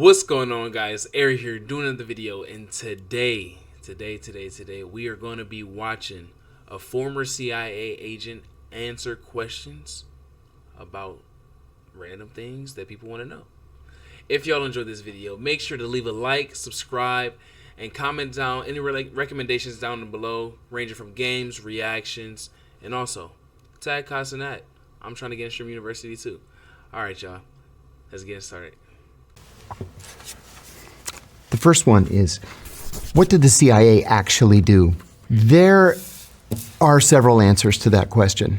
What's going on, guys? Eric here doing another video, and today we are going to be watching a former CIA agent answer questions about random things that people want to know. If y'all enjoyed this video, make sure to leave a like, subscribe, and comment down any recommendations down below, ranging from games, reactions, and also tag Cas and that. I'm trying to get in Stream University too. Alright, y'all. Let's get started. The first one is, what did the CIA actually do? There are several answers to that question.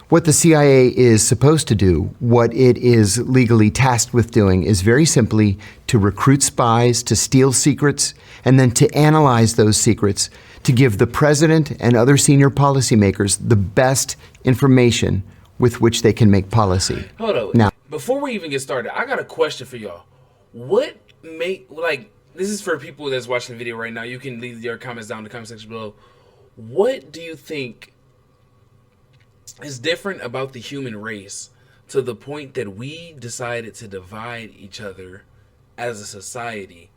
What the CIA is supposed to do, what it is legally tasked with doing, is very simply to recruit spies, to steal secrets, and then to analyze those secrets to give the president and other senior policymakers the best information with which they can make policy. Hold on. Now, before we even get started, I got a question for y'all. What make, this is for people that's watching the video right now. You can leave your comments down in the comment section below. What do you think is different about the human race to the point that we decided to divide each other as a society?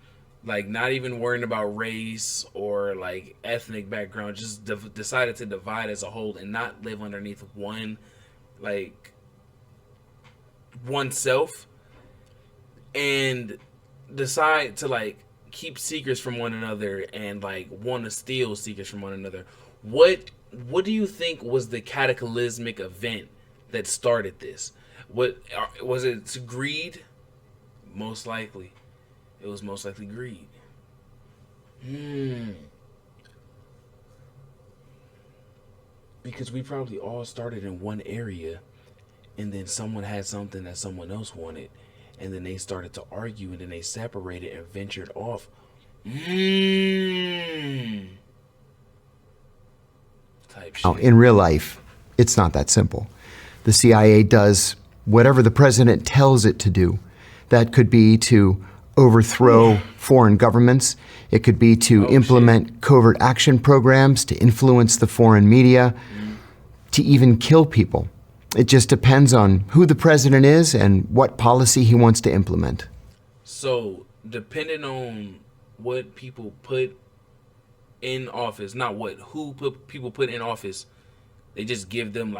Like, not even worrying about race or like ethnic background, just decided to divide as a whole and not live underneath oneself, and decide to keep secrets from one another and want to steal secrets from one another. What do you think was the cataclysmic event that started this? What was it? Greed? Most likely. It was most likely greed. Because we probably all started in one area, and then someone had something that someone else wanted, and then they started to argue, and then they separated and ventured off. Type shit. now, in real life, it's not that simple. The CIA does whatever the president tells it to do. That could be to overthrow foreign governments. It could be to implement covert action programs, to influence the foreign media, to even kill people. It just depends on who the president is and what policy he wants to implement. So, depending on what people put in office, who people put in office, they just give them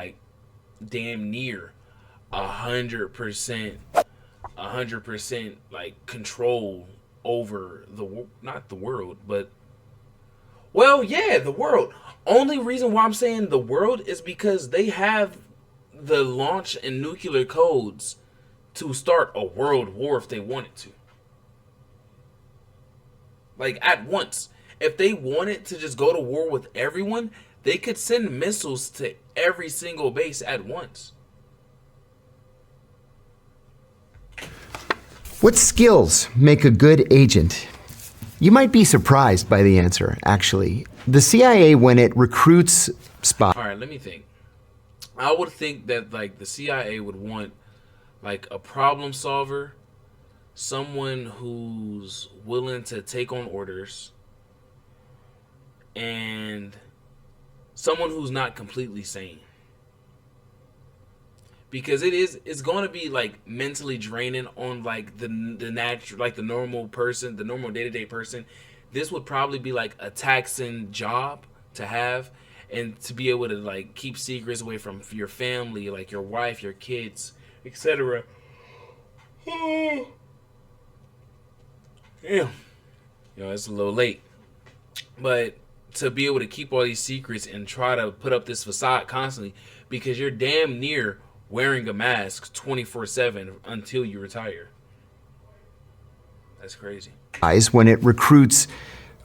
damn near 100% control over not the world, but the world. Only reason why I'm saying the world is because they have the launch and nuclear codes to start a world war if they wanted to. At once. If they wanted to just go to war with everyone, they could send missiles to every single base at once. What skills make a good agent? You might be surprised by the answer, actually. The CIA, when it recruits spies... All right, let me think. I would think that the CIA would want a problem solver, someone who's willing to take on orders, and someone who's not completely sane. Because it's going to be mentally draining on the natural, the normal person, the normal day-to-day person. This would probably be a taxing job to have, and to be able to keep secrets away from your family, your wife, your kids, etc. Yeah, it's a little late, but to be able to keep all these secrets and try to put up this facade constantly, because you're damn near wearing a mask 24/7 until you retire. That's crazy. When it recruits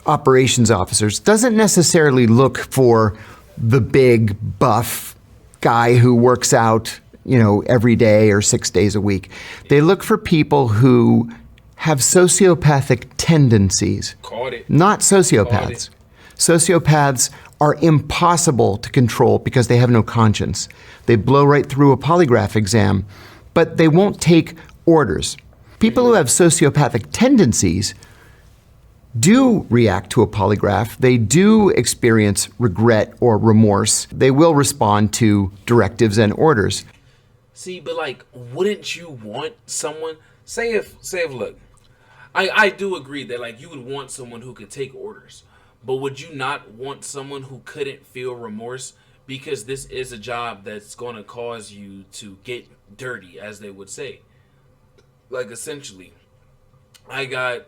operations officers, doesn't necessarily look for the big buff guy who works out, every day or 6 days a week. They look for people who have sociopathic tendencies. Caught it. Not sociopaths. Sociopaths are impossible to control because they have no conscience. They blow right through a polygraph exam, but they won't take orders. People who have sociopathic tendencies do react to a polygraph. They do experience regret or remorse. They will respond to directives and orders. See, but wouldn't you want someone, say if look, I do agree that like you would want someone who could take orders, but would you not want someone who couldn't feel remorse? Because this is a job that's going to cause you to get dirty, as they would say. Like essentially, I got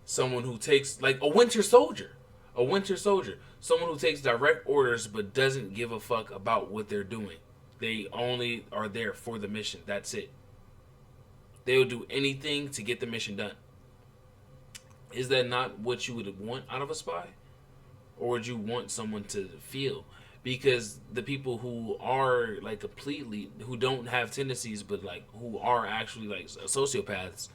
someone who takes like a winter soldier, someone who takes direct orders but doesn't give a fuck about what they're doing. They only are there for the mission. That's it. They will do anything to get the mission done. Is that not what you would want out of a spy? Or would you want someone to feel? Because the people who are like completely, who don't have tendencies, but like who are actually like sociopaths,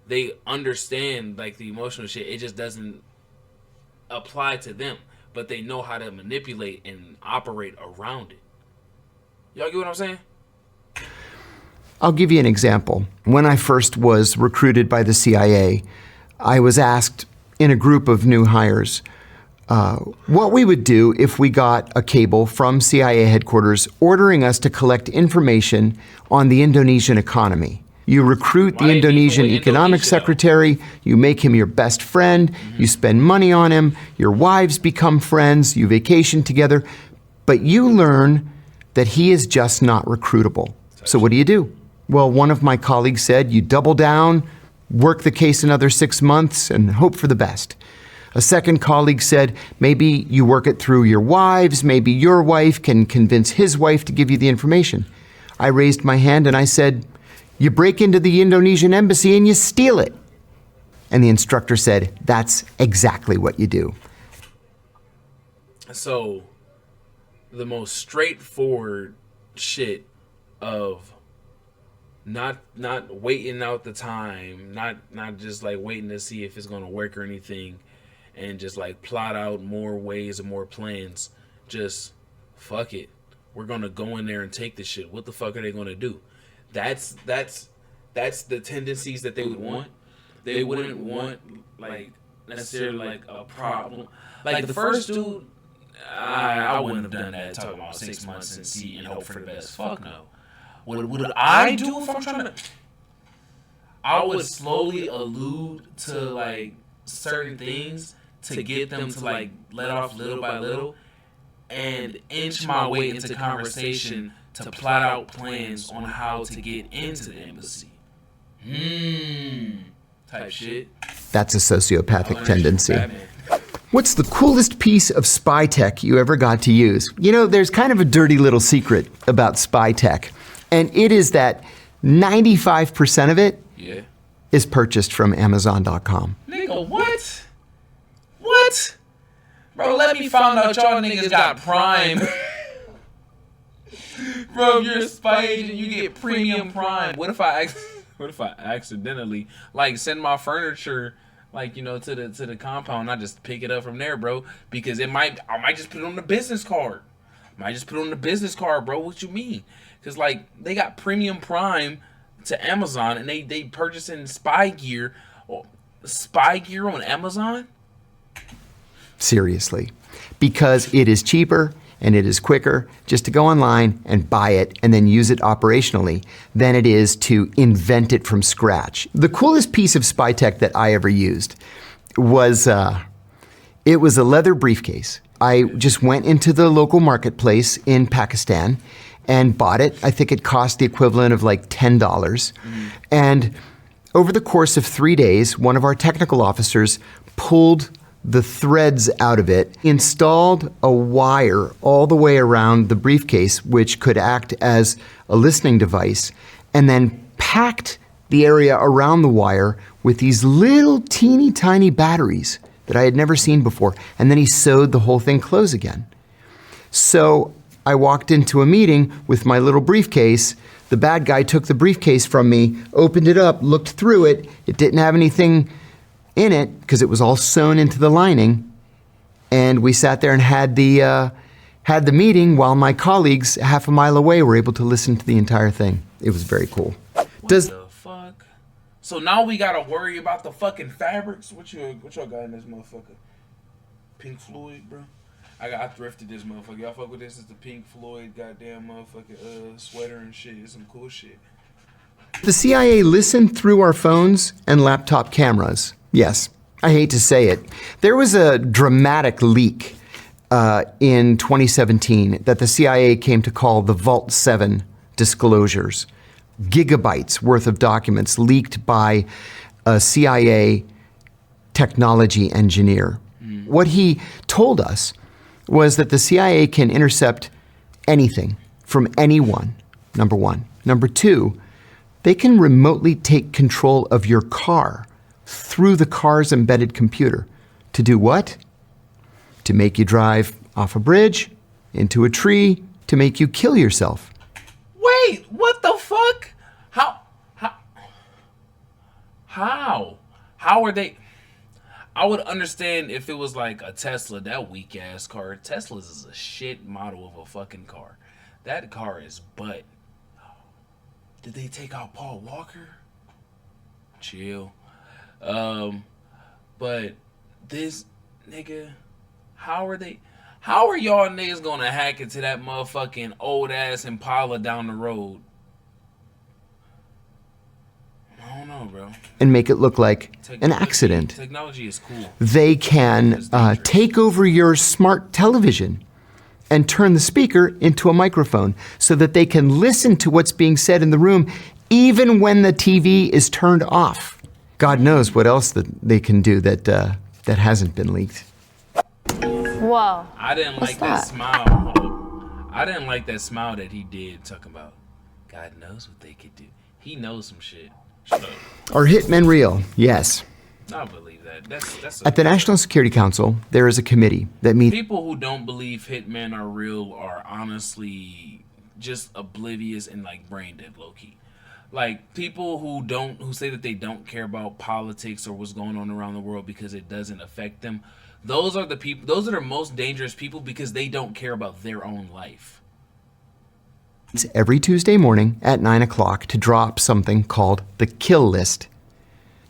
they understand like the emotional shit. It just doesn't apply to them, but they know how to manipulate and operate around it. Y'all get what I'm saying? I'll give you an example. When I first was recruited by the CIA, I was asked in a group of new hires what we would do if we got a cable from CIA headquarters ordering us to collect information on the Indonesian economy. You recruit the Indonesian economic secretary, you make him your best friend, you spend money on him, your wives become friends, you vacation together, but you learn that he is just not recruitable. So what do? Well, one of my colleagues said, you double down, work the case another 6 months, and hope for the best. A second colleague said, maybe you work it through your wives, maybe your wife can convince his wife to give you the information. I raised my hand and I said, you break into the Indonesian embassy and you steal it. And the instructor said, that's exactly what you do. So, the most straightforward shit of not waiting out the time, not just like waiting to see if it's gonna work or anything, and just like plot out more ways and more plans. Just fuck it. We're gonna go in there and take this shit. What the fuck are they gonna do? That's the tendencies that they would want. They wouldn't want like necessarily like a problem. Like the first dude, I wouldn't have done that. Talking about 6 months and see and hope for the best. Fuck no. What would I do if I'm trying to? I would slowly allude to like certain things to get them to like let off little by little, and inch my way into conversation to plot out plans on how to get into the embassy. Type shit. That's a sociopathic tendency. What's the coolest piece of spy tech you ever got to use? You know, there's kind of a dirty little secret about spy tech, and it is that 95% of it is purchased from Amazon.com. Nigga, what? What? Bro, let me find out y'all niggas got Prime. Bro, if you're a spy agent, you get premium Prime. What if I accidentally like send my furniture like, you know, to the compound, I just pick it up from there, bro? Because I might just put it on the business card. Bro. What you mean? Because like they got premium Prime to Amazon, and they purchasing spy gear on Amazon. Seriously, because it is cheaper and it is quicker just to go online and buy it and then use it operationally than it is to invent it from scratch. The coolest piece of spy tech that I ever used was, it was a leather briefcase. I just went into the local marketplace in Pakistan and bought it. I think it cost the equivalent of like $10. And over the course of 3 days, one of our technical officers pulled the threads out of it, installed a wire all the way around the briefcase, which could act as a listening device, and then packed the area around the wire with these little teeny tiny batteries that I had never seen before. And then he sewed the whole thing close again. So I walked into a meeting with my little briefcase. The bad guy took the briefcase from me, opened it up, looked through it. It didn't have anything in it because it was all sewn into the lining, and we sat there and had the meeting while my colleagues half a mile away were able to listen to the entire thing. It was very cool. What the fuck? So now we gotta worry about the fucking fabrics. What y'all got in this motherfucker? Pink Floyd, bro. I thrifted this motherfucker. Y'all fuck with this? It's the Pink Floyd goddamn motherfucking sweater and shit. It's some cool shit. The CIA listened through our phones and laptop cameras. Yes, I hate to say it. There was a dramatic leak in 2017 that the CIA came to call the Vault 7 disclosures. Gigabytes worth of documents leaked by a CIA technology engineer. What he told us was that the CIA can intercept anything from anyone, number one. Number two, they can remotely take control of your car through the car's embedded computer. To do what? To make you drive off a bridge, into a tree, to make you kill yourself. Wait, what the fuck? How are they? I would understand if it was like a Tesla, that weak ass car. Tesla's is a shit model of a fucking car. That car is butt. Did they take out Paul Walker? Chill. But this nigga, how are y'all niggas gonna hack into that motherfucking old ass Impala down the road? I don't know, bro. And make it look like an accident. Technology is cool. They can take over your smart television and turn the speaker into a microphone so that they can listen to what's being said in the room even when the TV is turned off. God knows what else that they can do that hasn't been leaked. Whoa. I didn't like that smile. I didn't like that smile that he did talking about God knows what they could do. He knows some shit. Shut up. Are hitmen real? Yes. I believe that. That's At the National Security Council, there is a committee that meets. People who don't believe hitmen are real are honestly just oblivious and like brain dead, low key. Like people who say that they don't care about politics or what's going on around the world because it doesn't affect them. Those are the people. Those are the most dangerous people because they don't care about their own life. Every Tuesday morning at 9 o'clock to draw up something called the kill list.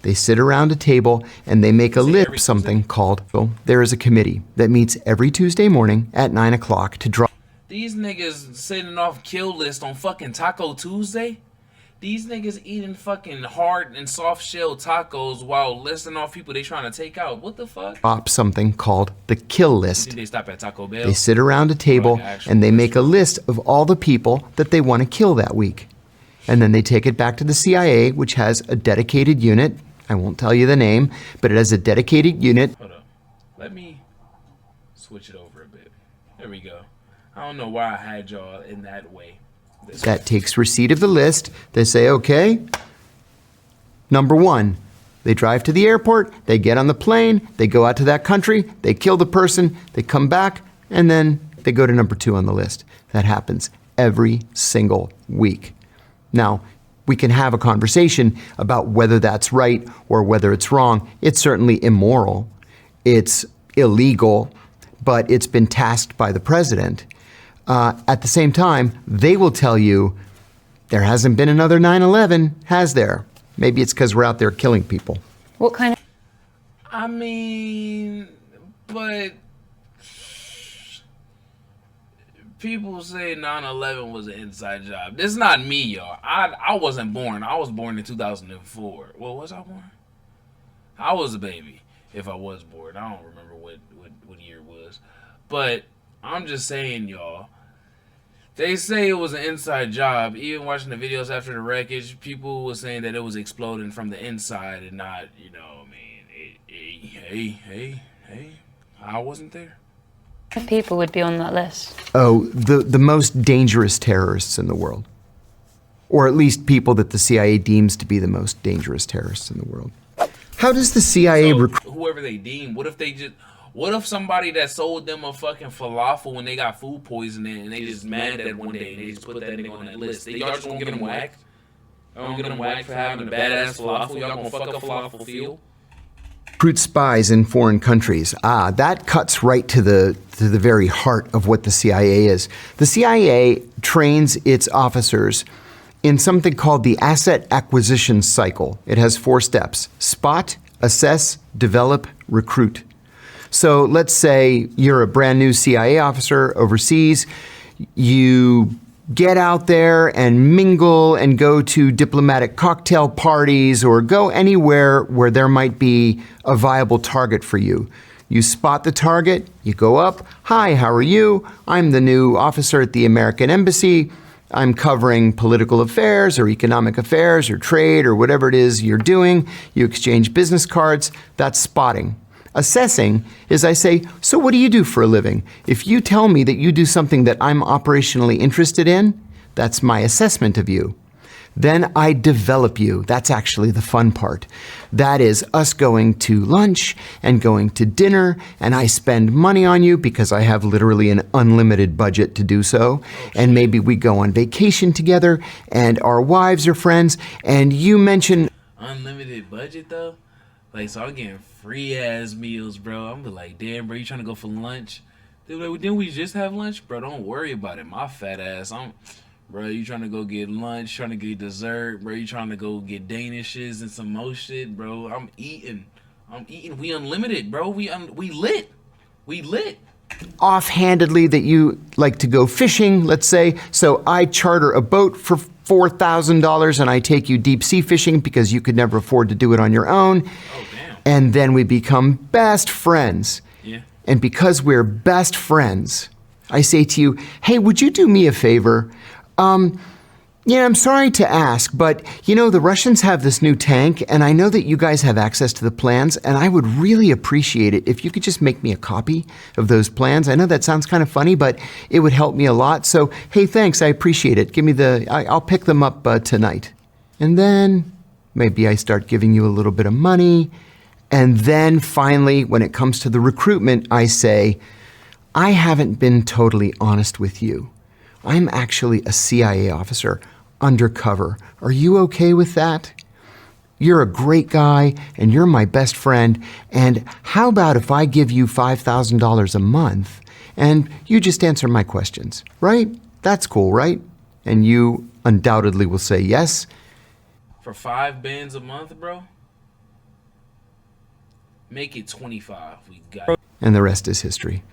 They sit around a table and they make a list of something called. So there is a committee that meets every Tuesday morning at 9 o'clock to draw. These niggas sending off kill list on fucking Taco Tuesday. These niggas eating fucking hard and soft shell tacos while listing off people they trying to take out. What the fuck? Up something called the kill list. Did they stop at Taco Bell? They sit around a table and they make a list of all the people that they want to kill that week. And then they take it back to the CIA, which has a dedicated unit. I won't tell you the name, but it has a dedicated unit. Hold up. Let me switch it over a bit. There we go. I don't know why I had y'all in that way. That takes receipt of the list. They say, okay, number one, they drive to the airport, they get on the plane, they go out to that country, they kill the person, they come back, and then they go to number two on the list. That happens every single week. Now, we can have a conversation about whether that's right or whether it's wrong. It's certainly immoral. It's illegal, but it's been tasked by the president. At the same time, they will tell you there hasn't been another 9/11, has there? Maybe it's because we're out there killing people. What kind of... I mean, but people say 9/11 was an inside job. This is not me, y'all. I wasn't born. I was born in 2004. Well, was I born? I was a baby, if I was born. I don't remember what year it was. But I'm just saying, y'all. They say it was an inside job. Even watching the videos after the wreckage, people were saying that it was exploding from the inside and not, you know, I mean, hey, I wasn't there. people would be on that list? Oh, the most dangerous terrorists in the world. Or at least people that the CIA deems to be the most dangerous terrorists in the world. How does the CIA recruit? Whoever they deem, what if somebody that sold them a fucking falafel when they got food poisoning and they just mad that one day and they just put that nigga on that list? Y'all just gonna get him whacked? Y'all gonna get him whacked for having a badass falafel? Y'all gonna fuck up falafel field? Recruit spies in foreign countries. That cuts right to the very heart of what the CIA is. The CIA trains its officers in something called the asset acquisition cycle. It has 4 steps: spot, assess, develop, recruit. So let's say you're a brand new CIA officer overseas. You get out there and mingle and go to diplomatic cocktail parties or go anywhere where there might be a viable target for you. You spot the target, you go up, "Hi, how are you? I'm the new officer at the American Embassy. I'm covering political affairs or economic affairs or trade or whatever it is you're doing." You exchange business cards. That's spotting. Assessing is I say, "So what do you do for a living?" If you tell me that you do something that I'm operationally interested in, that's my assessment of you. Then I develop you. That's actually the fun part. That is us going to lunch and going to dinner, and I spend money on you because I have literally an unlimited budget to do so. And maybe we go on vacation together, and our wives are friends, and you mention... Unlimited budget, though? Like, so I'm getting free-ass meals, bro. I'm be like, "Damn, bro, you trying to go for lunch?" They're like, "Didn't we just have lunch?" Bro, don't worry about it. My fat ass, Bro, you trying to go get lunch, trying to get dessert, bro, you trying to go get Danishes and some more shit, bro. I'm eating. We unlimited, bro. We lit. We lit. Offhandedly that you like to go fishing, let's say. So I charter a boat for $4,000 and I take you deep sea fishing because you could never afford to do it on your own. Oh, damn. And then we become best friends. Yeah. And because we're best friends, I say to you, "Hey, would you do me a favor? Yeah, I'm sorry to ask, but the Russians have this new tank, and I know that you guys have access to the plans, and I would really appreciate it if you could just make me a copy of those plans. I know that sounds kind of funny, but it would help me a lot. So, hey, thanks, I appreciate it. I'll pick them up tonight." And then maybe I start giving you a little bit of money. And then finally, when it comes to the recruitment, I say, "I haven't been totally honest with you. I'm actually a CIA officer, undercover. Are you okay with that? You're a great guy, and you're my best friend, and how about if I give you $5,000 a month, and you just answer my questions, right? That's cool, right?" And you undoubtedly will say yes. For 5 bands a month, bro? Make it 25. We got it. And the rest is history.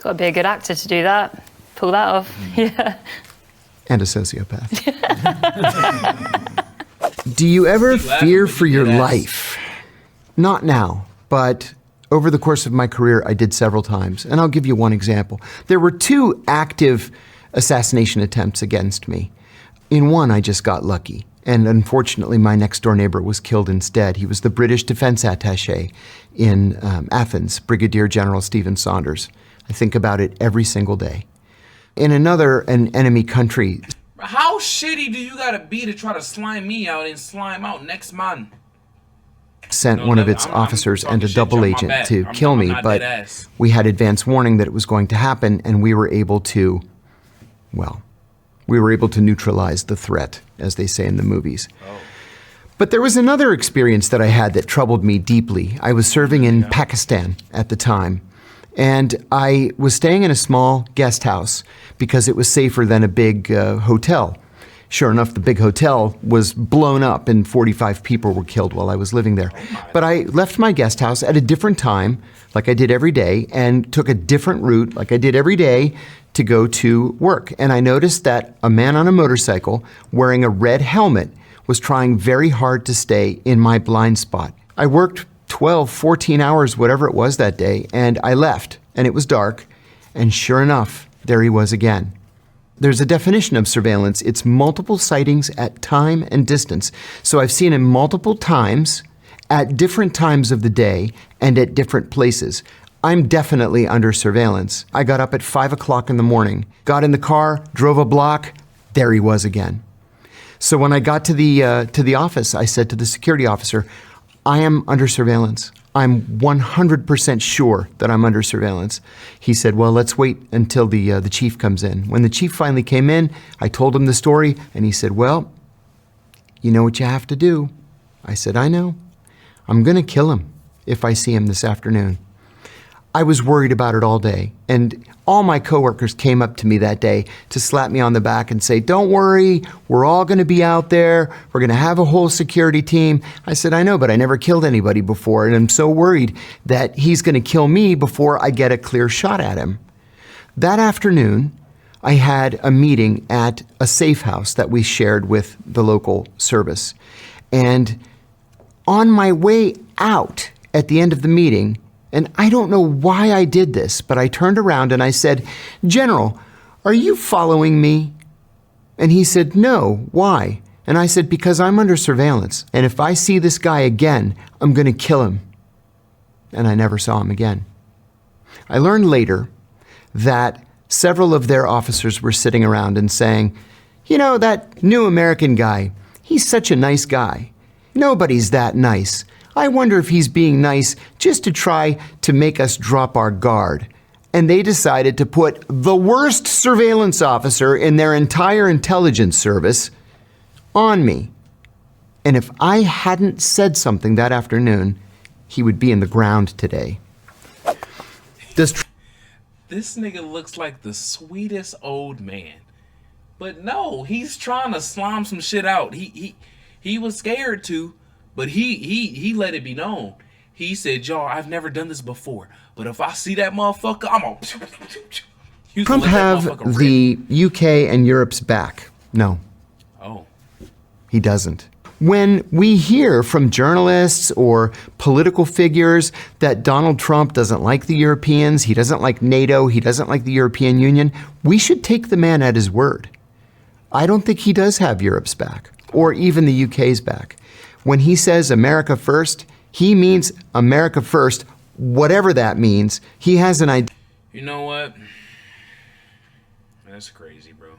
Got to be a good actor to do that. Pull that off. Yeah. And a sociopath. Do you ever fear for your life? Not now, but over the course of my career, I did several times. And I'll give you one example. There were 2 active assassination attempts against me. In one, I just got lucky. And unfortunately, my next door neighbor was killed instead. He was the British defense attaché in Athens, Brigadier General Stephen Saunders. I think about it every single day. In another, an enemy country. How shitty do you gotta be to try to slime me out and slime out next man? Sent one of its officers and a double agent to kill me, but we had advance warning that it was going to happen, and we were able to neutralize the threat, as they say in the movies. Oh. But there was another experience that I had that troubled me deeply. I was serving in Pakistan at the time, and I was staying in a small guest house because it was safer than a big hotel. Sure enough, the big hotel was blown up and 45 people were killed while I was living there. But I left my guest house at a different time, like I did every day, and took a different route, like I did every day, to go to work. And I noticed that a man on a motorcycle wearing a red helmet was trying very hard to stay in my blind spot. I worked 12, 14 hours, whatever it was that day, and I left, and it was dark, and sure enough, there he was again. There's a definition of surveillance. It's multiple sightings at time and distance. So I've seen him multiple times at different times of the day and at different places. I'm definitely under surveillance. I got up at 5 o'clock in the morning, got in the car, drove a block, there he was again. So when I got to the office, I said to the security officer, "I am under surveillance. I'm 100% sure that I'm under surveillance." He said, "Well, let's wait until the chief comes in." When the chief finally came in, I told him the story, and he said, "Well, you know what you have to do." I said, "I know. I'm going to kill him if I see him this afternoon." I was worried about it all day, and all my coworkers came up to me that day to slap me on the back and say, "Don't worry, we're all going to be out there. We're going to have a whole security team." I said, "I know, but I never killed anybody before, and I'm so worried that he's going to kill me before I get a clear shot at him." That afternoon, I had a meeting at a safe house that we shared with the local service. And on my way out at the end of the meeting, and I don't know why I did this, but I turned around and I said, "General, are you following me?" And he said, "No, why?" And I said, "Because I'm under surveillance, and if I see this guy again, I'm going to kill him." And I never saw him again. I learned later that several of their officers were sitting around and saying, "You know, that new American guy, he's such a nice guy. Nobody's that nice. I wonder if he's being nice just to try to make us drop our guard." And they decided to put the worst surveillance officer in their entire intelligence service on me. And if I hadn't said something that afternoon, he would be in the ground today. This nigga looks like the sweetest old man. But no, he's trying to slime some shit out. He was scared to, but he let it be known. He said, "Y'all, I've never done this before, but if I see that motherfucker, I'm gonna..." Trump have the UK and Europe's back? No, Oh. he doesn't. When we hear from journalists or political figures that Donald Trump doesn't like the Europeans, he doesn't like NATO, he doesn't like the European Union, we should take the man at his word. I don't think he does have Europe's back, or even the UK's back. When he says America first, he means America first, whatever that means. He has an idea. You know what? That's crazy, bro.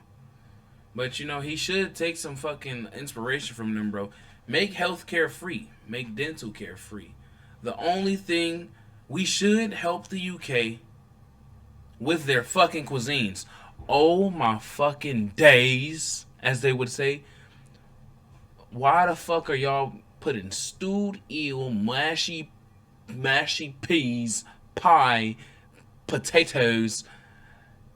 But you know, he should take some fucking inspiration from them, bro. Make healthcare free. Make dental care free. The only thing we should help the UK with their fucking cuisines. Oh my fucking days, as they would say. Why the fuck are y'all putting stewed eel, mashy peas, pie, potatoes?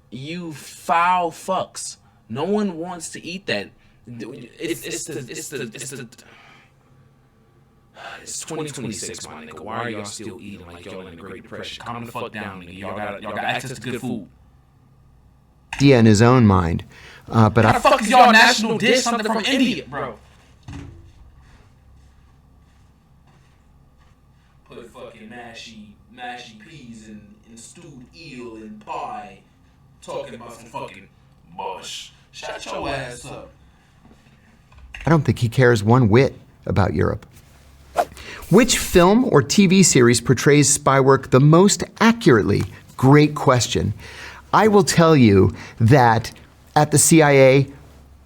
You foul fucks. No one wants to eat that. It's 2026, my nigga. Why are y'all still eating like y'all in the Great Depression? Calm the fuck down, nigga. Y'all got access to good food. Idea in his own mind, but How the fuck is y'all national dish something from India, bro? Put fucking mashy peas and stewed eel and pie. Talking about some fucking mush. Shut your ass up. I don't think he cares one whit about Europe. Which film or TV series portrays spy work the most accurately? Great question. I will tell you that at the CIA,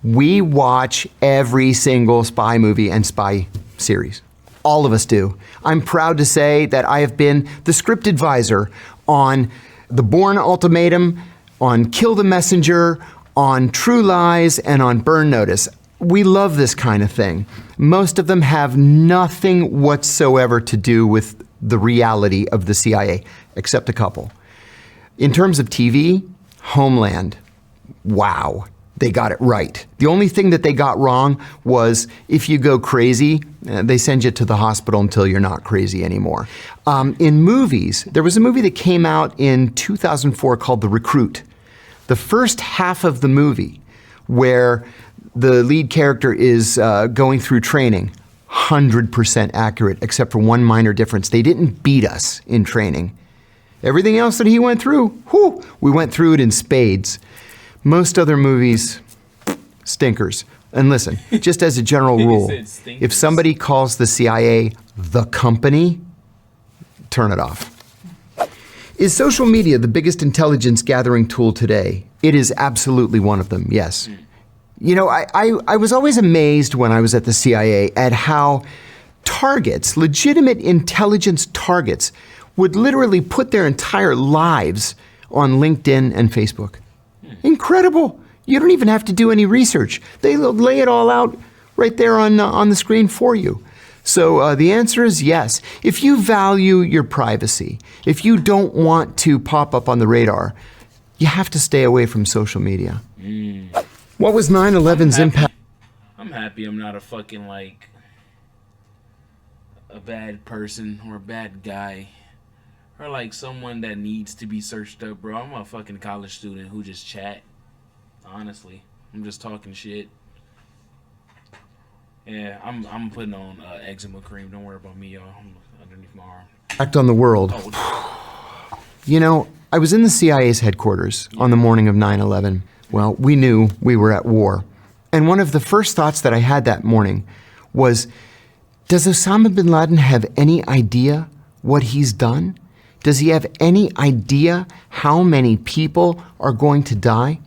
we watch every single spy movie and spy series. All of us do. I'm proud to say that I have been the script advisor on The Bourne Ultimatum, on Kill the Messenger, on True Lies, and on Burn Notice. We love this kind of thing. Most of them have nothing whatsoever to do with the reality of the CIA, except a couple. In terms of TV, Homeland, wow, they got it right. The only thing that they got wrong was if you go crazy, they send you to the hospital until you're not crazy anymore. In movies, there was a movie that came out in 2004 called The Recruit. The first half of the movie, where the lead character is going through training, 100% accurate, except for one minor difference. They didn't beat us in training. Everything else that he went through, whew, we went through it in spades. Most other movies, stinkers. And listen, just as a general rule, if somebody calls the CIA the company, turn it off. Is social media the biggest intelligence gathering tool today? It is absolutely one of them, yes. You know, I was always amazed when I was at the CIA at how targets, legitimate intelligence targets, would literally put their entire lives on LinkedIn and Facebook. Incredible. You don't even have to do any research. They lay it all out right there on the screen for you. So the answer is yes. If you value your privacy, if you don't want to pop up on the radar, you have to stay away from social media. What was 9/11's impact? I'm happy I'm not a fucking, like, a bad person or a bad guy. Or, like, someone that needs to be searched up, bro. I'm a fucking college student who just chat. honestly. I'm just talking shit. Yeah, I'm putting on eczema cream. Don't worry about me, y'all. I'm underneath my arm. Act on the world. Oh, You know, I was in the CIA's headquarters on the morning of 9/11. Well, we knew we were at war. And one of the first thoughts that I had that morning was, does Osama bin Laden have any idea what he's done? Does he have any idea how many people are going to die?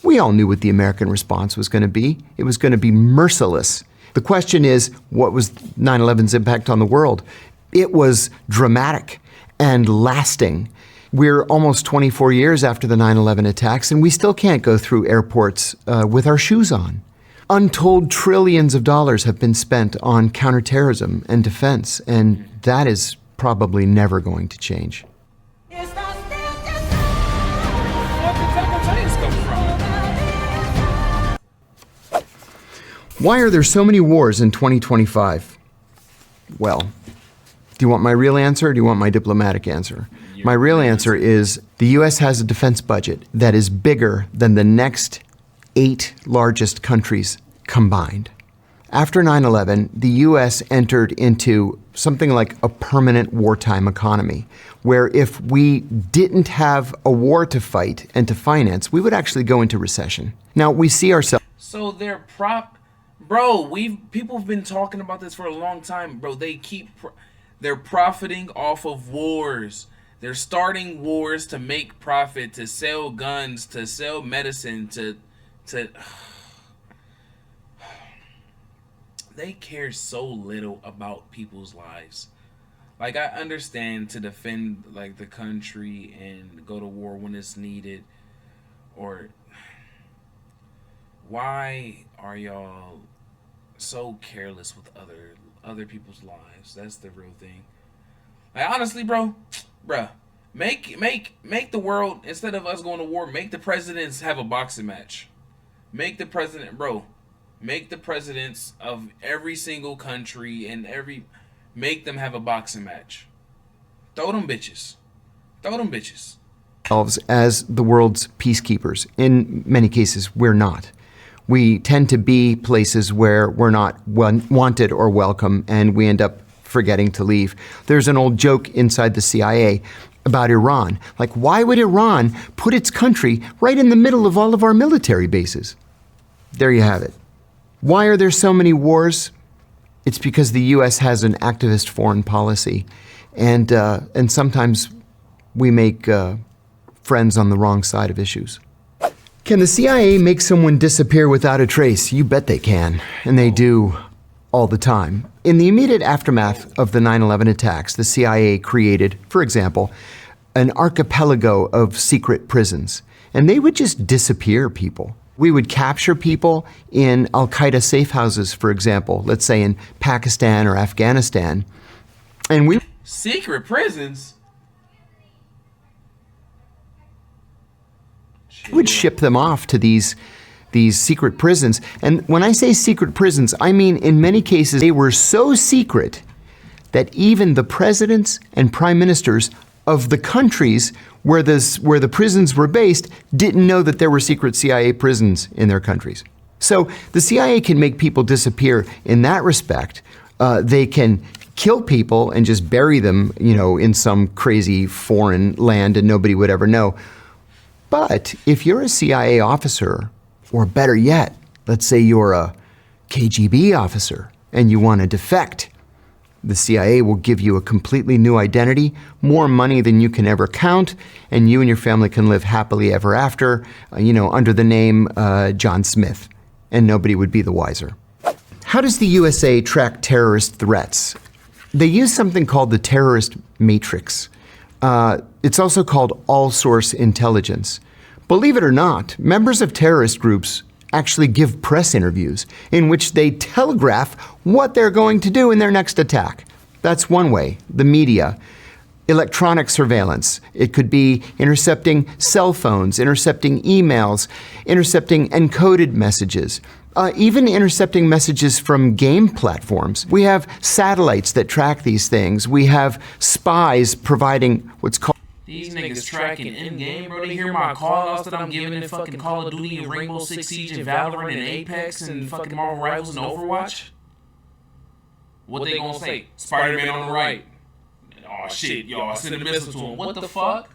We all knew what the American response was going to be. It was going to be merciless. The question is, what was 9/11's impact on the world? It was dramatic and lasting. We're almost 24 years after the 9/11 attacks, and we still can't go through airports with our shoes on. Untold trillions of dollars have been spent on counterterrorism and defense, and that is probably never going to change. Where the Temple Titans come from? Why are there so many wars in 2025? Well, do you want my real answer or do you want my diplomatic answer? My real answer is the U.S. has a defense budget that is bigger than the next 8 largest countries combined. After 9/11, the U.S. entered into something like a permanent wartime economy, where if we didn't have a war to fight and to finance, we would actually go into recession. Now, we see ourselves... So they're people have been talking about this for a long time, bro. They're profiting off of wars. They're starting wars to make profit, to sell guns, to sell medicine, to they care so little about people's lives. Like, I understand to defend like the country and go to war when it's needed, or why are y'all so careless with other people's lives? That's the real thing. Like, honestly, bruh, make the world, instead of us going to war, make the presidents have a boxing match. Make the presidents of every single country and make them have a boxing match. Throw them bitches. as the world's peacekeepers. In many cases, we're not. We tend to be places where we're not wanted or welcome, and we end up forgetting to leave. There's an old joke inside the CIA about Iran. Like, why would Iran put its country right in the middle of all of our military bases? There you have it. Why are there so many wars? It's because the U.S. has an activist foreign policy, and sometimes we make friends on the wrong side of issues. Can the CIA make someone disappear without a trace? You bet they can, and they do all the time. In the immediate aftermath of the 9/11 attacks, the CIA created, for example, an archipelago of secret prisons, and they would just disappear people. We would capture people in Al-Qaeda safe houses, for example, let's say in Pakistan or Afghanistan, and we... Secret prisons? would ship them off to these secret prisons. And when I say secret prisons, I mean in many cases they were so secret that even the presidents and prime ministers of the countries where the prisons were based didn't know that there were secret CIA prisons in their countries. So the CIA can make people disappear in that respect. They can kill people and just bury them, in some crazy foreign land and nobody would ever know. But if you're a CIA officer, or better yet, let's say you're a KGB officer and you want to defect, the CIA will give you a completely new identity, more money than you can ever count, and you and your family can live happily ever after, under the name John Smith, and nobody would be the wiser. How does the USA track terrorist threats? They use something called the terrorist matrix. It's also called all-source intelligence. Believe it or not, members of terrorist groups actually give press interviews in which they telegraph what they're going to do in their next attack. That's one way, the media. Electronic surveillance. It could be intercepting cell phones, intercepting emails, intercepting encoded messages, even intercepting messages from game platforms. We have satellites that track these things. We have spies providing what's called... These niggas tracking in-game, bro. They hear my call-outs that I'm giving in fucking Call of Duty and Rainbow Six Siege and Valorant and Apex and fucking Marvel Rivals and Overwatch. What they gonna say? Spider-Man on the right. Oh shit, y'all send a missile to him. What the fuck?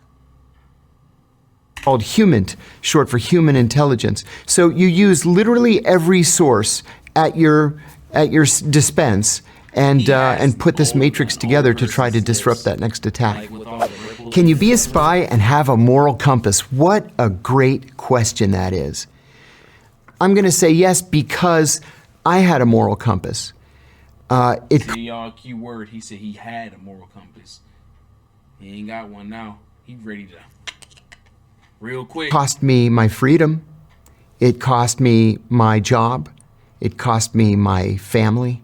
Called HUMINT, short for human intelligence. So you use literally every source at your dispense and put this matrix together to try to disrupt that next attack. Can you be a spy and have a moral compass? What a great question that is. I'm going to say yes because I had a moral compass. See, y'all, keyword, he said he had a moral compass. He ain't got one now. He ready to, real quick. Cost me my freedom. It cost me my job. It cost me my family.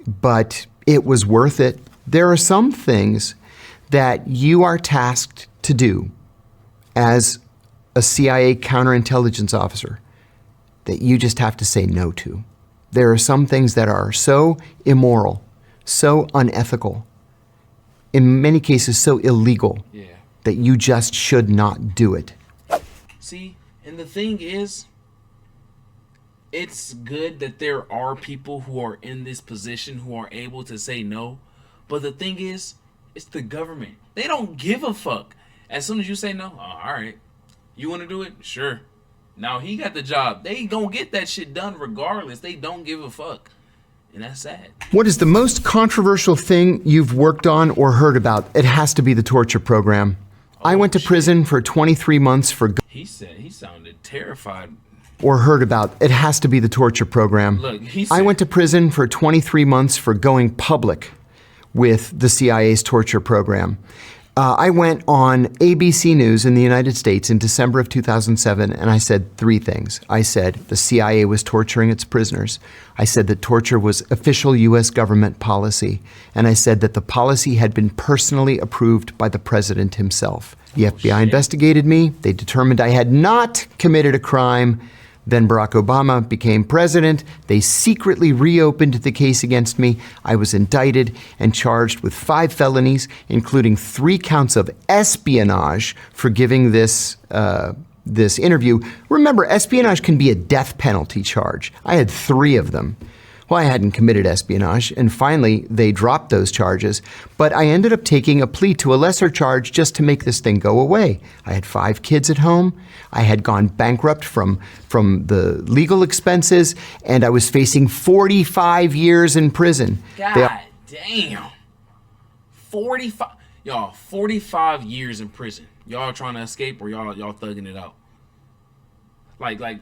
But it was worth it. There are some things that you are tasked to do as a CIA counterintelligence officer that you just have to say no to. There are some things that are so immoral, so unethical, in many cases so illegal, that you just should not do it. See, and the thing is, it's good that there are people who are in this position who are able to say no. But the thing is, it's the government. They don't give a fuck. As soon as you say no, oh, all right. You want to do it? Sure. Now he got the job. They gonna get that shit done regardless. They don't give a fuck. And that's sad. What is the most controversial thing you've worked on or heard about? It has to be the torture program. I went to prison for 23 months for... He said he sounded terrified. Or heard about. It has to be the torture program. Look, he said, I went to prison for 23 months for going public with the CIA's torture program. I went on ABC News in the United States in December of 2007, and I said three things. I said the CIA was torturing its prisoners. I said that torture was official U.S. government policy. And I said that the policy had been personally approved by the president himself. The FBI investigated me. They determined I had not committed a crime. Then Barack Obama became president. They secretly reopened the case against me. I was indicted and charged with 5 felonies, including 3 counts of espionage for giving this interview. Remember, espionage can be a death penalty charge. I had 3 of them. Well, I hadn't committed espionage, and finally they dropped those charges, but I ended up taking a plea to a lesser charge just to make this thing go away. I had 5 kids at home, I had gone bankrupt from the legal expenses, and I was facing 45 years in prison. God damn. 45, y'all, 45 years in prison. Y'all trying to escape or y'all thugging it out? Like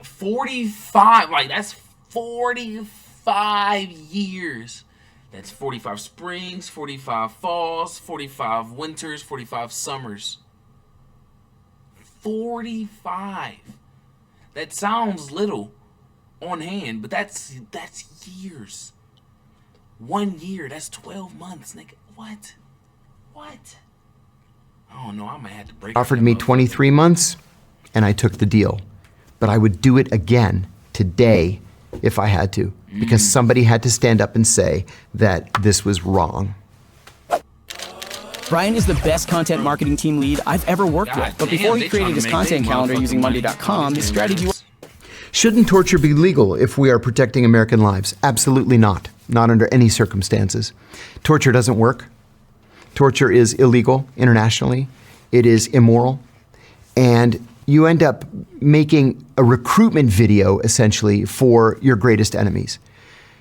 45, like that's 45 years. That's 45 springs, 45 falls, 45 winters, 45 summers. 45. That sounds little on hand, but that's years. 1 year, that's 12 months, nigga. What? I don't know, I might have to break. Offered me 23 months, and I took the deal. But I would do it again today if I had to, because somebody had to stand up and say that this was wrong. Brian is the best content marketing team lead I've ever worked with, but before he created his content calendar using Monday.com, his strategy was... Shouldn't torture be legal if we are protecting American lives? Absolutely not. Not under any circumstances. Torture doesn't work. Torture is illegal internationally. It is immoral. And you end up making a recruitment video, essentially, for your greatest enemies.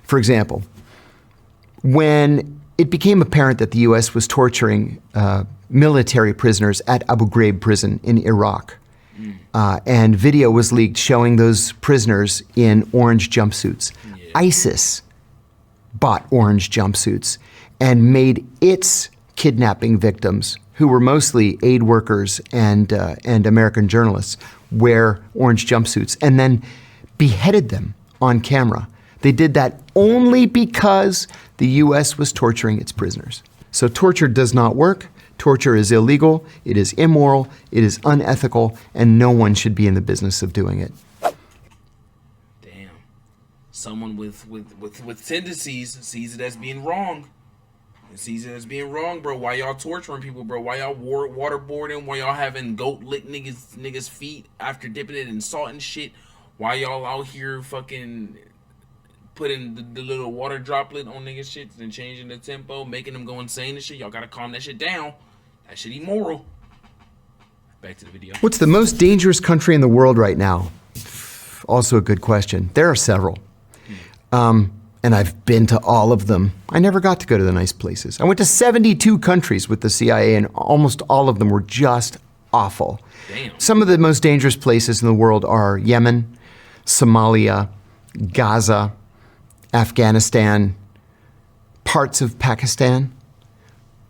For example, when it became apparent that the U.S. was torturing military prisoners at Abu Ghraib prison in Iraq, and video was leaked showing those prisoners in orange jumpsuits, ISIS bought orange jumpsuits and made its kidnapping victims, who were mostly aid workers and American journalists, wear orange jumpsuits and then beheaded them on camera. They did that only because the U.S. was torturing its prisoners. So torture does not work. Torture is illegal, it is immoral, it is unethical, and no one should be in the business of doing it. Damn. Someone with tendencies sees it as being wrong. sees it as being wrong, bro. Why y'all torturing people, bro? Why y'all waterboarding? Why y'all having goat lick niggas feet after dipping it in salt and shit? Why y'all out here fucking putting the little water droplet on niggas shit and changing the tempo, making them go insane and shit? Y'all gotta calm that shit down. That shit immoral. Back to the video. What's the most dangerous country in the world right now? Also a good question. There are several. And I've been to all of them. I never got to go to the nice places. I went to 72 countries with the CIA, and almost all of them were just awful. Damn. Some of the most dangerous places in the world are Yemen, Somalia, Gaza, Afghanistan, parts of Pakistan.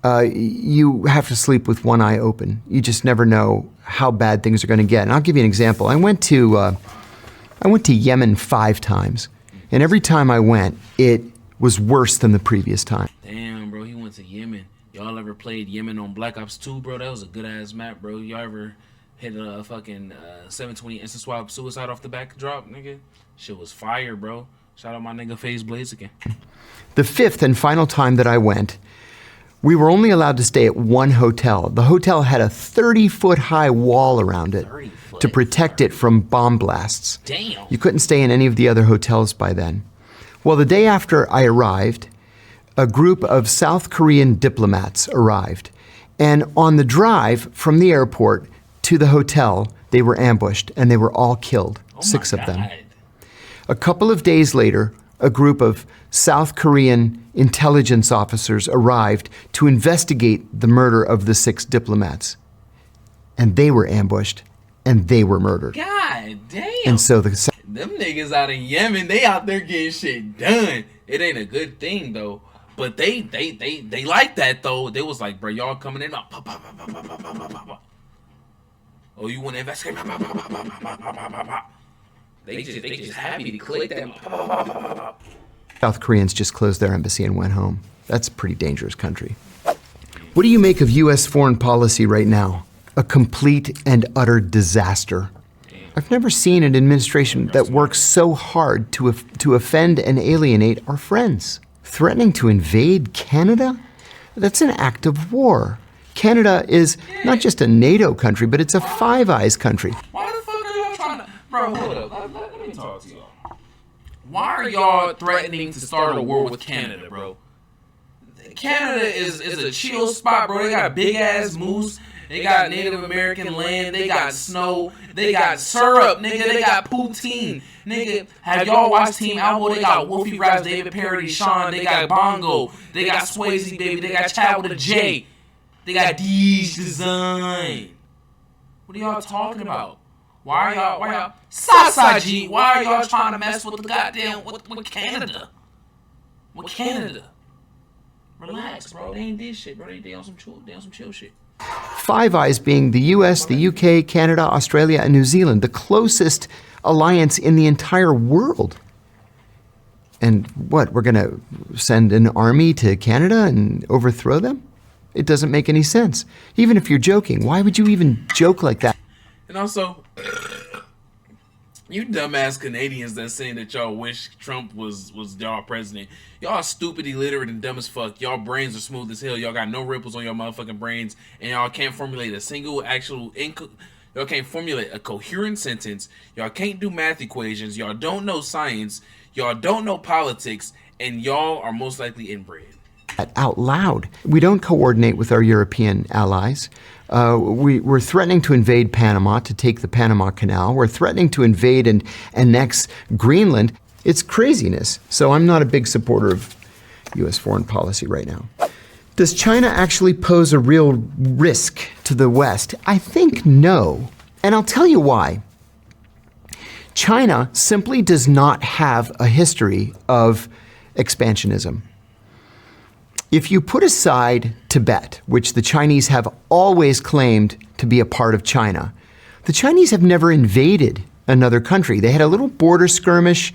You have to sleep with one eye open. You just never know how bad things are going to get. And I'll give you an example. I went to Yemen 5 times. And every time I went, it was worse than the previous time. Damn, bro, he went to Yemen. Y'all ever played Yemen on Black Ops 2, bro? That was a good-ass map, bro. Y'all ever hit a fucking 720 instant swap suicide off the backdrop, nigga? Shit was fire, bro. Shout out my nigga FaZe Blaze again. The 5th and final time that I went, we were only allowed to stay at one hotel. The hotel had a 30-foot high wall around it to protect it from bomb blasts. Damn. You couldn't stay in any of the other hotels by then. Well, the day after I arrived, a group of South Korean diplomats arrived. And on the drive from the airport to the hotel, they were ambushed and they were all killed, 6 of them. A couple of days later, a group of South Korean intelligence officers arrived to investigate the murder of the 6 diplomats. And they were ambushed and they were murdered. God damn. And so them niggas out in Yemen, they out there getting shit done. It ain't a good thing though. But they like that though. They was like, bro, y'all coming in. Oh, you want to investigate? They just happy to click that. South Koreans just closed their embassy and went home. That's a pretty dangerous country. What do you make of U.S. foreign policy right now? A complete and utter disaster. I've never seen an administration that works so hard to offend and alienate our friends. Threatening to invade Canada? That's an act of war. Canada is not just a NATO country, but it's a Five Eyes country. Why the fuck are y'all trying to... Bro, hold up. Let me talk to y'all. Why are y'all threatening to start a war with Canada, bro? Canada is a chill spot, bro. They got big-ass moose. They got Native American land. They got snow. They got syrup, nigga. They got poutine. Nigga, have y'all watched Team Albo? They got Wolfie Raps, David Parody, Sean. They got Bongo. They got Swayze, baby. They got Chad with a J. They got D's Design. What are y'all talking about? Why y'all Sasaji? Why are y'all trying to mess with the goddamn with Canada? With Canada? Relax, bro. They ain't this shit, bro. They on some chill shit. Five Eyes being the US, the UK, Canada, Australia, and New Zealand, the closest alliance in the entire world. And what, we're gonna send an army to Canada and overthrow them? It doesn't make any sense. Even if you're joking, why would you even joke like that? And also, you dumbass Canadians that saying that y'all wish Trump was y'all president. Y'all stupid, illiterate, and dumb as fuck. Y'all brains are smooth as hell. Y'all got no ripples on your motherfucking brains, and y'all can't formulate a single y'all can't formulate a coherent sentence. Y'all can't do math equations. Y'all don't know science. Y'all don't know politics, and y'all are most likely inbred. Out loud. We don't coordinate with our European allies. We're threatening to invade Panama, to take the Panama Canal. We're threatening to invade and annex Greenland. It's craziness. So I'm not a big supporter of U.S. foreign policy right now. Does China actually pose a real risk to the West? I think no. And I'll tell you why. China simply does not have a history of expansionism. If you put aside Tibet, which the Chinese have always claimed to be a part of China, the Chinese have never invaded another country. They had a little border skirmish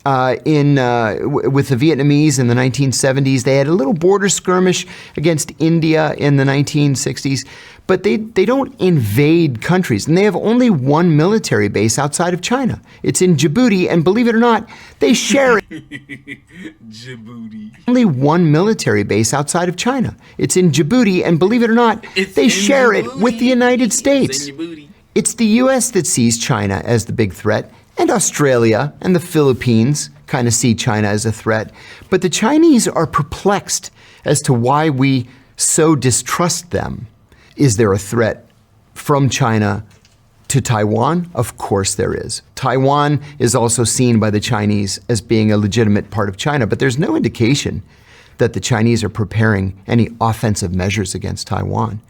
with the Vietnamese in the 1970s. They had a little border skirmish against India in the 1960s, but they don't invade countries. And they have only one military base outside of China. It's in Djibouti, and believe it or not, they share it. Djibouti. Only one military base outside of China. It's in Djibouti, and believe it or not, they share it with the United States. It's the U.S. that sees China as the big threat, and Australia and the Philippines kind of see China as a threat. But the Chinese are perplexed as to why we so distrust them. Is there a threat from China to Taiwan? Of course there is. Taiwan is also seen by the Chinese as being a legitimate part of China, but there's no indication that the Chinese are preparing any offensive measures against Taiwan.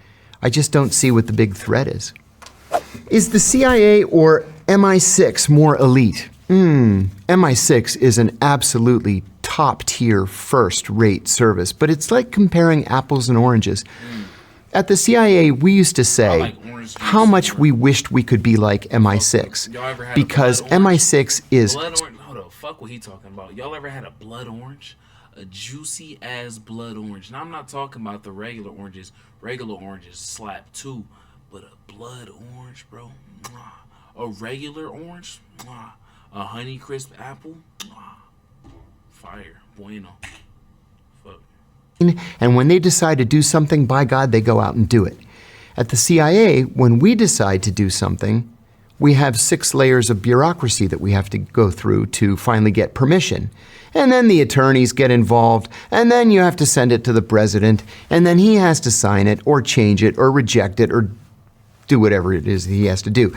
I just don't see what the big threat is. Is the CIA or MI6 more elite? MI6 is an absolutely top-tier, first-rate service, but it's like comparing apples and oranges. At the CIA, we used to say how much we wished we could be like MI6, because MI6 is... Hold on, fuck what he talking about. Y'all ever had a blood orange? A juicy-ass blood orange. Now, I'm not talking about the regular oranges. Regular oranges slap too. But a blood orange, bro. A regular orange. A Honey Crisp apple. Fire. Bueno. Fuck. And when they decide to do something, by God, they go out and do it. At the CIA, when we decide to do something, we have 6 layers of bureaucracy that we have to go through to finally get permission. And then the attorneys get involved, and then you have to send it to the president, and then he has to sign it, or change it, or reject it, or do whatever it is he has to do.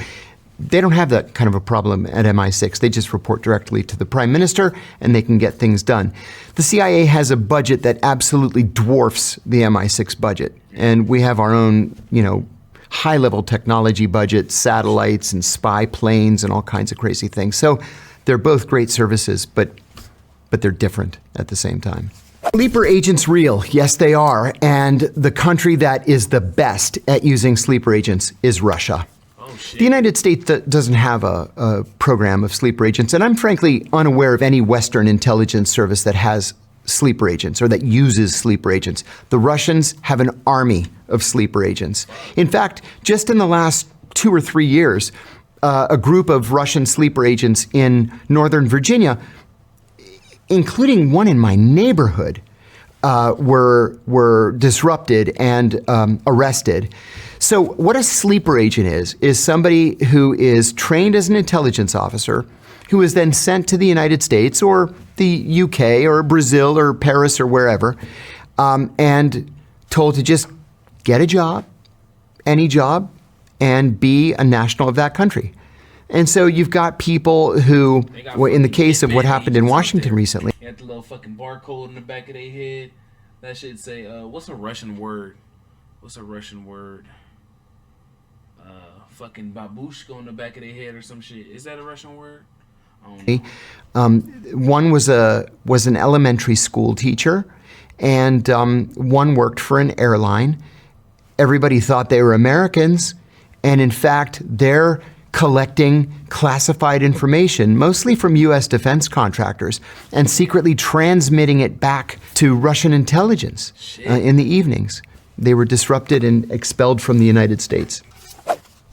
They don't have that kind of a problem at MI6. They just report directly to the prime minister, and they can get things done. The CIA has a budget that absolutely dwarfs the MI6 budget, and we have our own, high-level technology budget, satellites and spy planes and all kinds of crazy things. So they're both great services, but they're different at the same time. Sleeper agents real? Yes, they are. And the country that is the best at using sleeper agents is Russia. The United States doesn't have a program of sleeper agents, and I'm frankly unaware of any Western intelligence service that has sleeper agents or that uses sleeper agents. The Russians have an army of sleeper agents. In fact, just in the last 2 or 3 years, a group of Russian sleeper agents in Northern Virginia, including one in my neighborhood, were disrupted and arrested. So what a sleeper agent is somebody who is trained as an intelligence officer, who is then sent to the United States or the UK or Brazil or Paris or wherever, and told to just get a job, any job, and be a national of that country. And so you've got people who, in the case of what happened in Washington recently. You got the little fucking barcode in the back of their head. That should say, what's a Russian word? What's a Russian word? Fucking babushka on the back of their head or some shit. Is that a Russian word? I don't know. One was an elementary school teacher, and one worked for an airline. Everybody thought they were Americans, and in fact, they're collecting classified information, mostly from U.S. defense contractors, and secretly transmitting it back to Russian intelligence in the evenings. They were disrupted and expelled from the United States.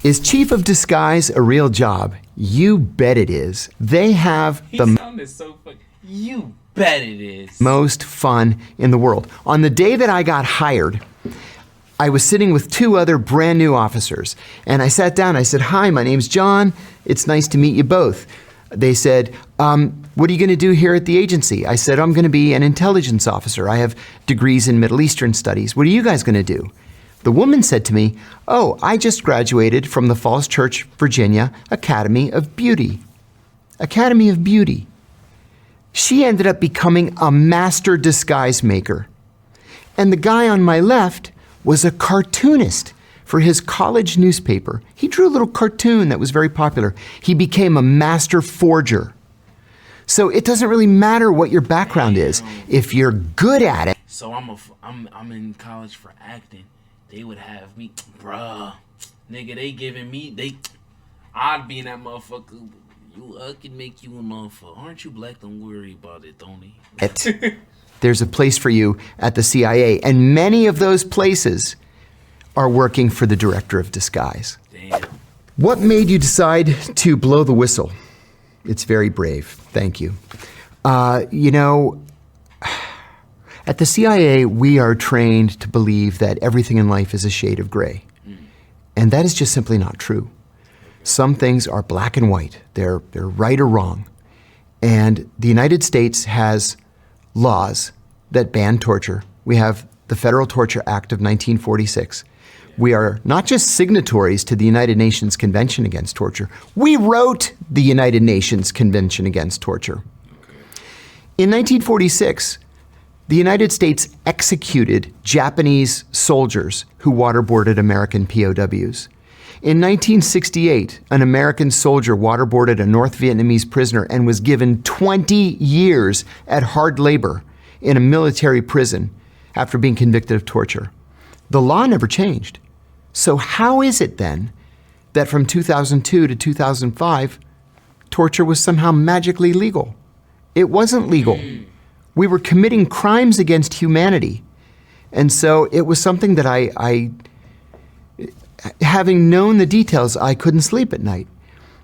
Is chief of disguise a real job? You bet it is. They have You bet it is. Most fun in the world. On the day that I got hired, I was sitting with 2 other brand new officers, and I sat down. I said, "Hi, my name's John. It's nice to meet you both." They said, "What are you going to do here at the agency?" I said, "I'm going to be an intelligence officer. I have degrees in Middle Eastern studies. What are you guys going to do?" The woman said to me, "Oh, I just graduated from the Falls Church, Virginia Academy of Beauty." Academy of Beauty. She ended up becoming a master disguise maker. And the guy on my left was a cartoonist for his college newspaper. He drew a little cartoon that was very popular. He became a master forger. So it doesn't really matter what your background is. If you're good at it. So I'm in college for acting. They would have me, bruh, nigga, they giving me, I'd be in that motherfucker, I can make you an offer. Aren't you black? Don't worry about it, Tony. There's a place for you at the CIA, and many of those places are working for the director of disguise. Damn. What made you decide to blow the whistle? It's very brave. Thank you. You know, at the CIA, we are trained to believe that everything in life is a shade of gray. And that is just simply not true. Some things are black and white. They're right or wrong. And the United States has laws that ban torture. We have the Federal Torture Act of 1946. We are not just signatories to the United Nations Convention Against Torture. We wrote the United Nations Convention Against Torture. In 1946, the United States executed Japanese soldiers who waterboarded American POWs. In 1968, an American soldier waterboarded a North Vietnamese prisoner and was given 20 years at hard labor in a military prison after being convicted of torture. The law never changed. So how is it then that from 2002 to 2005, torture was somehow magically legal? It wasn't legal. We were committing crimes against humanity. And so it was something that I having known the details, I couldn't sleep at night.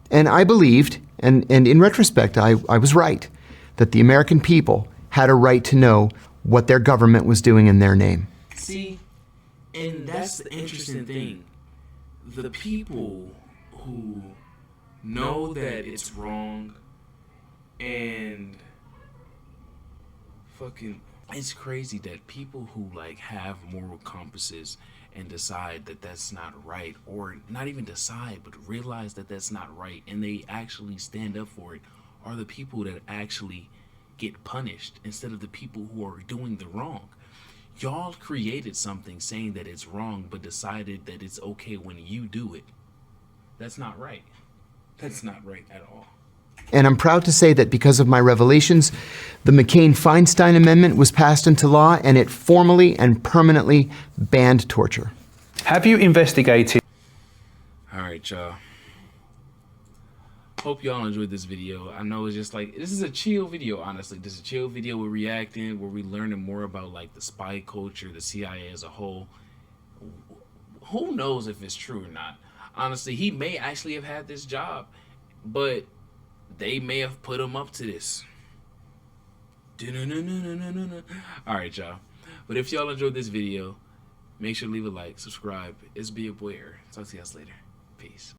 And I believed, and in retrospect, I was right, that the American people had a right to know what their government was doing in their name. See, and that's the interesting thing. The people who know that it's wrong and fucking, it's crazy that people who like have moral compasses and decide that that's not right, or not even decide but realize that that's not right, and they actually stand up for it, are the people that actually get punished instead of the people who are doing the wrong. Y'all created something saying that it's wrong but decided that it's okay when you do it. That's not right. That's not right at all. And I'm proud to say that because of my revelations, the McCain-Feinstein Amendment was passed into law, and it formally and permanently banned torture. Have you investigated? All right, y'all. Hope y'all enjoyed this video. I know it's just like, this is a chill video, honestly. This is a chill video. We're reacting, where we're learning more about like the spy culture, the CIA as a whole. Who knows if it's true or not? Honestly, he may actually have had this job, but they may have put him up to this. Alright, y'all. But if y'all enjoyed this video, make sure to leave a like, subscribe. It's be your boy. Talk to you guys later. Peace.